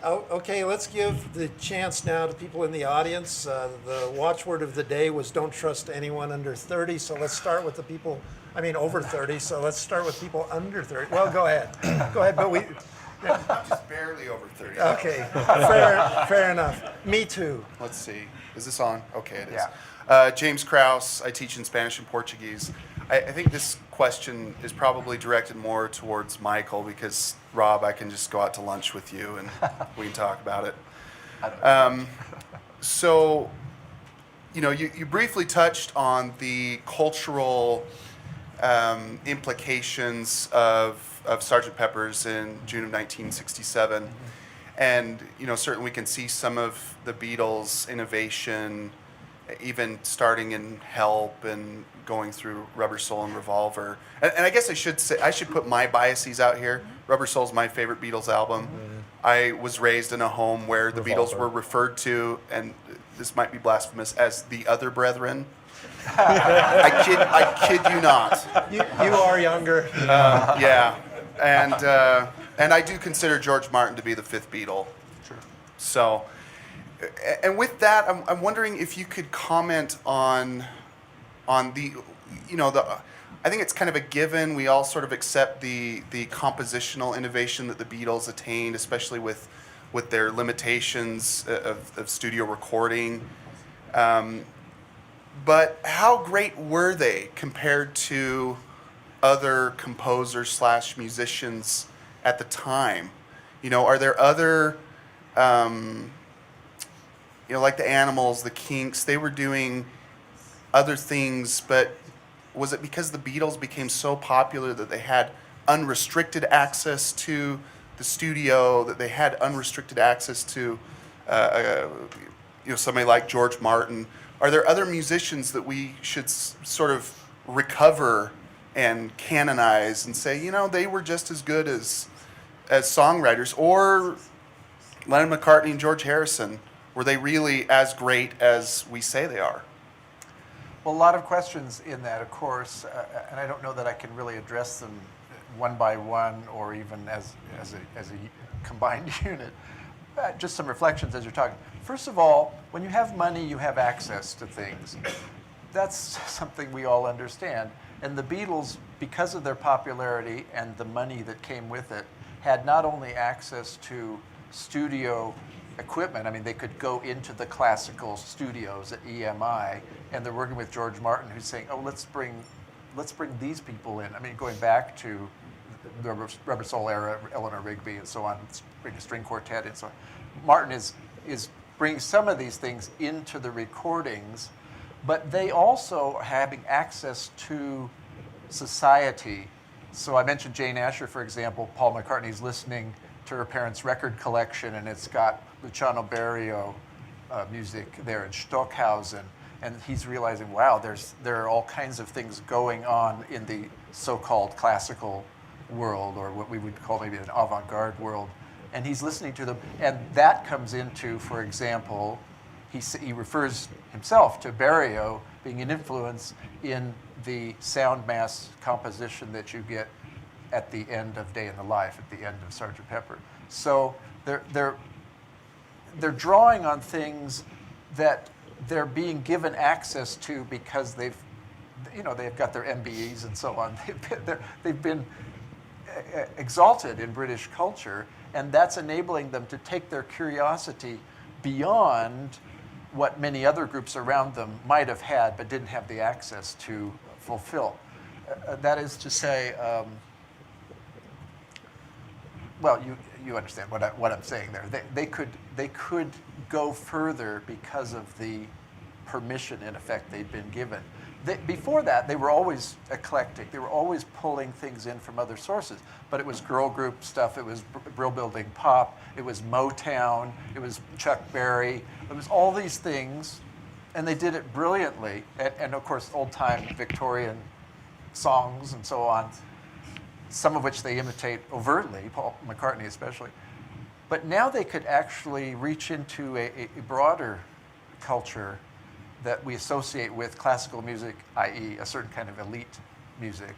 Oh, okay, let's give the chance now to people in the audience. The watchword of the day was don't trust anyone under 30, so let's start with the people, over 30, so let's start with people under 30. Well, go ahead. Go ahead, but I'm just barely over 30. okay, fair enough. Me too. Let's see. Is this on? Okay, it is. Yeah. James Krause. I teach in Spanish and Portuguese. I think this question is probably directed more towards Michael because, Rob, I can just go out to lunch with you and we can talk about it. So, you briefly touched on the cultural implications of Sgt. Peppers in June of 1967. And, certainly we can see some of the Beatles' innovation, even starting in Help and going through Rubber Soul and Revolver. And I guess I should put my biases out here. Rubber Soul is my favorite Beatles album. I was raised in a home where the Beatles were referred to, and this might be blasphemous, as the other brethren. I kid you not. You are younger. Yeah, and I do consider George Martin to be the fifth Beatle. Sure. So, and with that, I'm wondering if you could comment on the, I think it's kind of a given. We all sort of accept the compositional innovation that the Beatles attained, especially with their limitations of studio recording. But how great were they compared to other composers / musicians at the time? Are there other, like the Animals, the Kinks, they were doing other things, but was it because the Beatles became so popular that they had unrestricted access to the studio, that they had unrestricted access to somebody like George Martin? Are there other musicians that we should sort of recover and canonize and say, they were just as good as songwriters? Or Lennon, McCartney, and George Harrison, were they really as great as we say they are? Well, a lot of questions in that, of course, and I don't know that I can really address them one by one or even as a combined unit. Just some reflections as you're talking. First of all, when you have money, you have access to things. That's something we all understand. And the Beatles, because of their popularity and the money that came with it, had not only access to studio equipment. They could go into the classical studios at EMI, and they're working with George Martin, who's saying, "Oh, let's bring these people in." Going back to the Rubber Soul era, Eleanor Rigby and so on, bring a string quartet and so on. Martin is bringing some of these things into the recordings, but they also are having access to society. So I mentioned Jane Asher, for example. Paul McCartney's listening to her parents' record collection, and it's got Luciano Berio music there in Stockhausen, and he's realizing, wow, there are all kinds of things going on in the so-called classical world, or what we would call maybe an avant-garde world, and he's listening to them, and that comes into, for example, he refers himself to Barrio being an influence in the sound mass composition that you get at the end of Day in the Life, at the end of Sgt. Pepper. So they're drawing on things that they're being given access to because they've got their MBEs and so on. They've been exalted in British culture, and that's enabling them to take their curiosity beyond what many other groups around them might have had but didn't have the access to fulfill. That is to say, well, you understand what I'm saying there. They could go further because of the permission, in effect, they'd been given. Before that, they were always eclectic. They were always pulling things in from other sources. But it was girl group stuff. It was Brill Building pop. It was Motown. It was Chuck Berry. It was all these things, and they did it brilliantly. And of course, old-time Victorian songs and so on, some of which they imitate overtly, Paul McCartney especially. But now they could actually reach into a broader culture that we associate with classical music, i.e. a certain kind of elite music.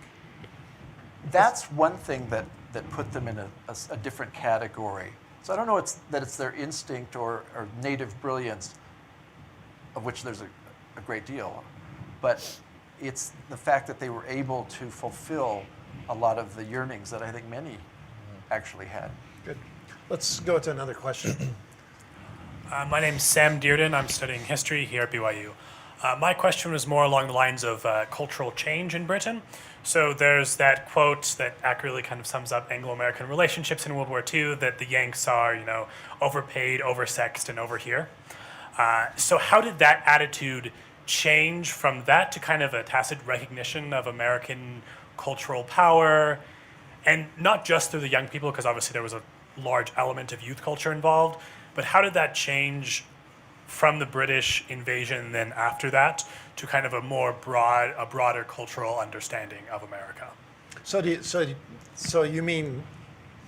That's one thing that put them in a different category. So I don't know that it's their instinct or native brilliance, of which there's a great deal, but it's the fact that they were able to fulfill a lot of the yearnings that I think many actually had. Good. Let's go to another question. My name's Sam Dearden. I'm studying history here at BYU. My question was more along the lines of cultural change in Britain. So there's that quote that accurately kind of sums up Anglo-American relationships in World War II, that the Yanks are, overpaid, oversexed, and over here. So how did that attitude change from that to kind of a tacit recognition of American cultural power, and not just through the young people, because obviously there was a large element of youth culture involved, but how did that change from the British invasion and then after that to kind of a broader cultural understanding of America? So you mean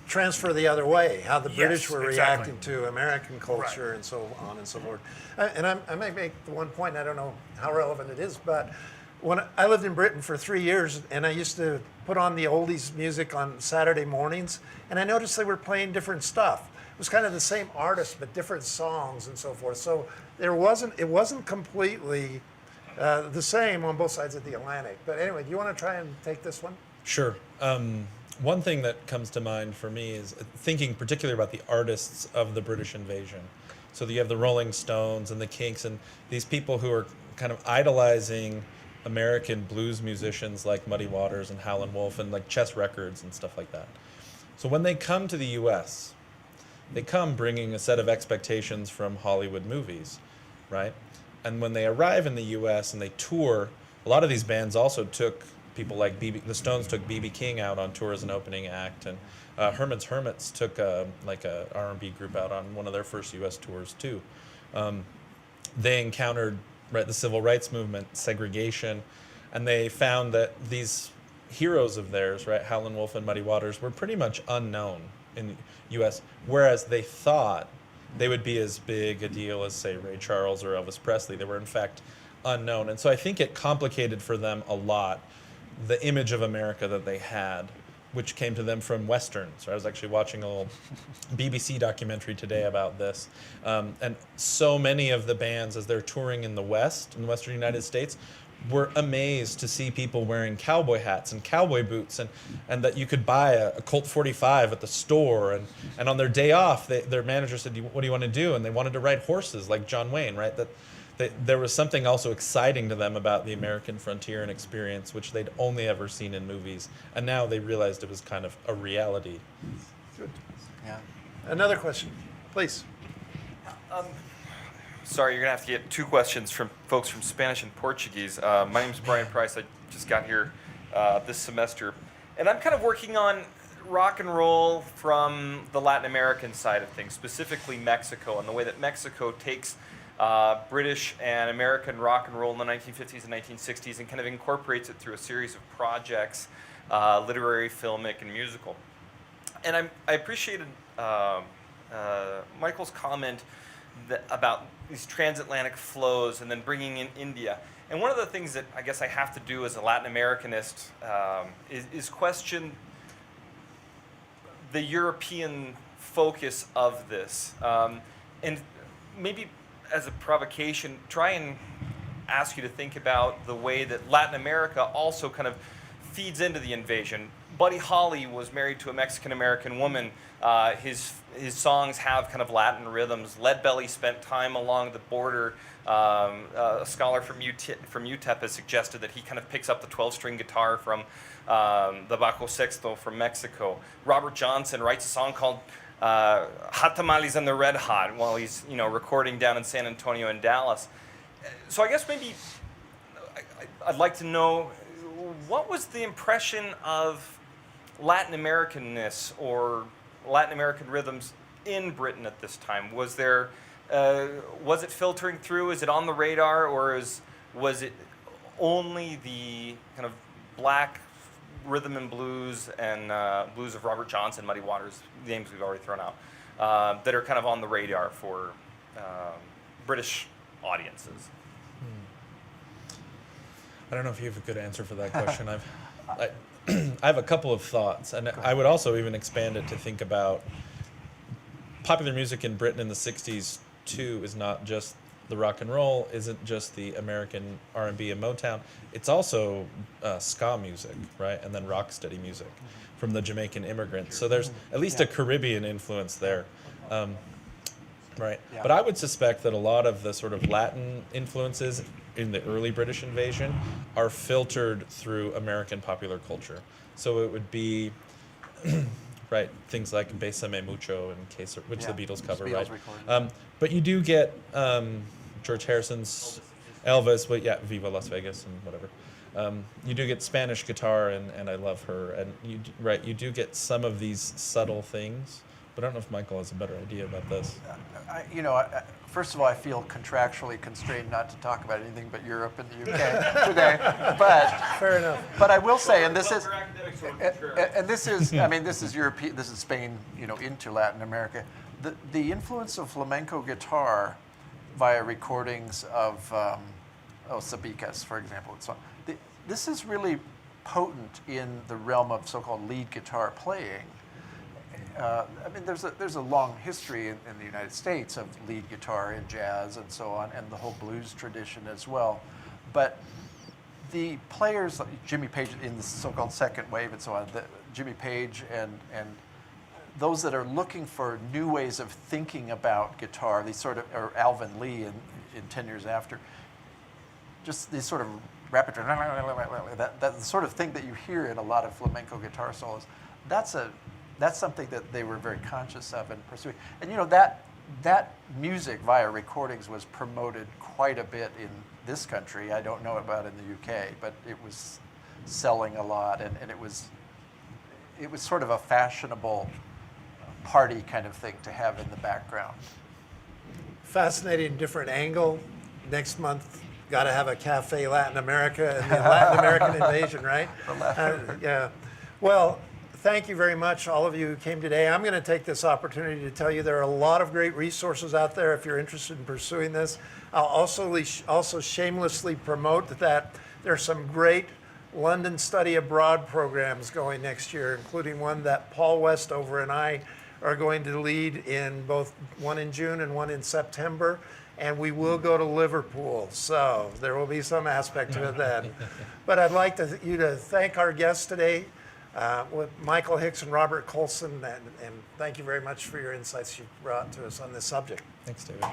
transfer the other way, how the British were exactly. reacting to American culture Right. and so on and so forth. And I may make the one point, I don't know how relevant it is, but when I lived in Britain for 3 years, and I used to put on the oldies music on Saturday mornings, and I noticed they were playing different stuff. It was kind of the same artist, but different songs and so forth. So it wasn't completely the same on both sides of the Atlantic. But anyway, do you want to try and take this one? Sure. One thing that comes to mind for me is thinking particularly about the artists of the British invasion. So you have the Rolling Stones and the Kinks and these people who are kind of idolizing American blues musicians like Muddy Waters and Howlin' Wolf and like Chess Records and stuff like that. So when they come to the U.S., they come bringing a set of expectations from Hollywood movies, right? And when they arrive in the U.S. and they tour, a lot of these bands also took people like the Stones took B.B. King out on tour as an opening act, and Herman's Hermits took a R&B group out on one of their first U.S. tours too. They encountered the civil rights movement, segregation, and they found that these heroes of theirs, right, Howlin' Wolf and Muddy Waters, were pretty much unknown in the U.S., whereas they thought they would be as big a deal as, say, Ray Charles or Elvis Presley. They were, in fact, unknown. And so I think it complicated for them a lot the image of America that they had, which came to them from Westerns. I was actually watching a little BBC documentary today about this. And so many of the bands, as they're touring in the West, in the Western United States, were amazed to see people wearing cowboy hats and cowboy boots, and that you could buy a Colt 45 at the store. And on their day off, their manager said, "What do you want to do?" And they wanted to ride horses like John Wayne, right? That there was something also exciting to them about the American frontier and experience, which they'd only ever seen in movies. And now they realized it was kind of a reality. Good. Yeah. Another question, please. Sorry, you're going to have to get two questions from folks from Spanish and Portuguese. My name's Brian Price. I just got here this semester. And I'm kind of working on rock and roll from the Latin American side of things, specifically Mexico, and the way that Mexico takes British and American rock and roll in the 1950s and 1960s and kind of incorporates it through a series of projects, literary, filmic, and musical. And I appreciated Michael's comment about these transatlantic flows and then bringing in India. And one of the things that I guess I have to do as a Latin Americanist is question the European focus of this. And maybe as a provocation, try and ask you to think about the way that Latin America also kind of feeds into the invasion. Buddy Holly was married to a Mexican-American woman. His songs have kind of Latin rhythms. Leadbelly spent time along the border. A scholar from UTEP has suggested that he kind of picks up the 12-string guitar from the bajo sexto from Mexico. Robert Johnson writes a song called Hot Tamales and the Red Hot while he's recording down in San Antonio and Dallas. So I guess maybe I'd like to know, what was the impression of Latin Americanness or Latin American rhythms in Britain at this time? Was it filtering through? Is it on the radar, or was it only the kind of black rhythm and blues and blues of Robert Johnson, Muddy Waters, the names we've already thrown out, that are kind of on the radar for British audiences? I don't know if you have a good answer for that question. I have a couple of thoughts, and I would also even expand it to think about popular music in Britain in the 60s too is not just the rock and roll, isn't just the American R&B and Motown. It's also ska music, right? And then rocksteady music from the Jamaican immigrants. So there's at least a Caribbean influence there. Right. Yeah. But I would suspect that a lot of the sort of Latin influences in the early British invasion are filtered through American popular culture. So it would be, right, things like Bésame Mucho and Queso, which the Beatles cover, Beatles right? recorded. But you do get George Harrison's Elvis, but yeah, Viva Las Vegas and whatever. You do get Spanish guitar, and I love her. And you do get some of these subtle things. But I don't know if Michael has a better idea about this. First of all, I feel contractually constrained not to talk about anything but Europe and the UK today. But Fair enough. But I will say, and this is, We're academics, so we're sure. and this is, I mean, this is European, this is Spain, into Latin America. The influence of flamenco guitar via recordings of Sabicas, for example, and so on. This is really potent in the realm of so-called lead guitar playing. I mean, there's a long history in the United States of lead guitar in jazz and so on, and the whole blues tradition as well. But the players like Jimmy Page in the so-called second wave and so on, Jimmy Page and those that are looking for new ways of thinking about guitar, these sort of, or Alvin Lee in 10 years after, just these sort of rapid, that sort of thing that you hear in a lot of flamenco guitar solos, that's something that they were very conscious of and pursuing. And that music via recordings was promoted quite a bit in this country. I don't know about in the UK, but it was selling a lot, and it was sort of a fashionable party kind of thing to have in the background. Fascinating, different angle. Next month, got to have a Café Latin America and the Latin American invasion, right? Yeah. Well, thank you very much, all of you who came today. I'm going to take this opportunity to tell you there are a lot of great resources out there if you're interested in pursuing this. I'll also shamelessly promote that there's some great London study abroad programs going next year, including one that Paul Westover and I are going to lead in both one in June and one in September. And we will go to Liverpool, so there will be some aspect to it then. But I'd like you to thank our guests today, with Michael Hicks and Robert Colson, and thank you very much for your insights you brought to us on this subject. Thanks, David.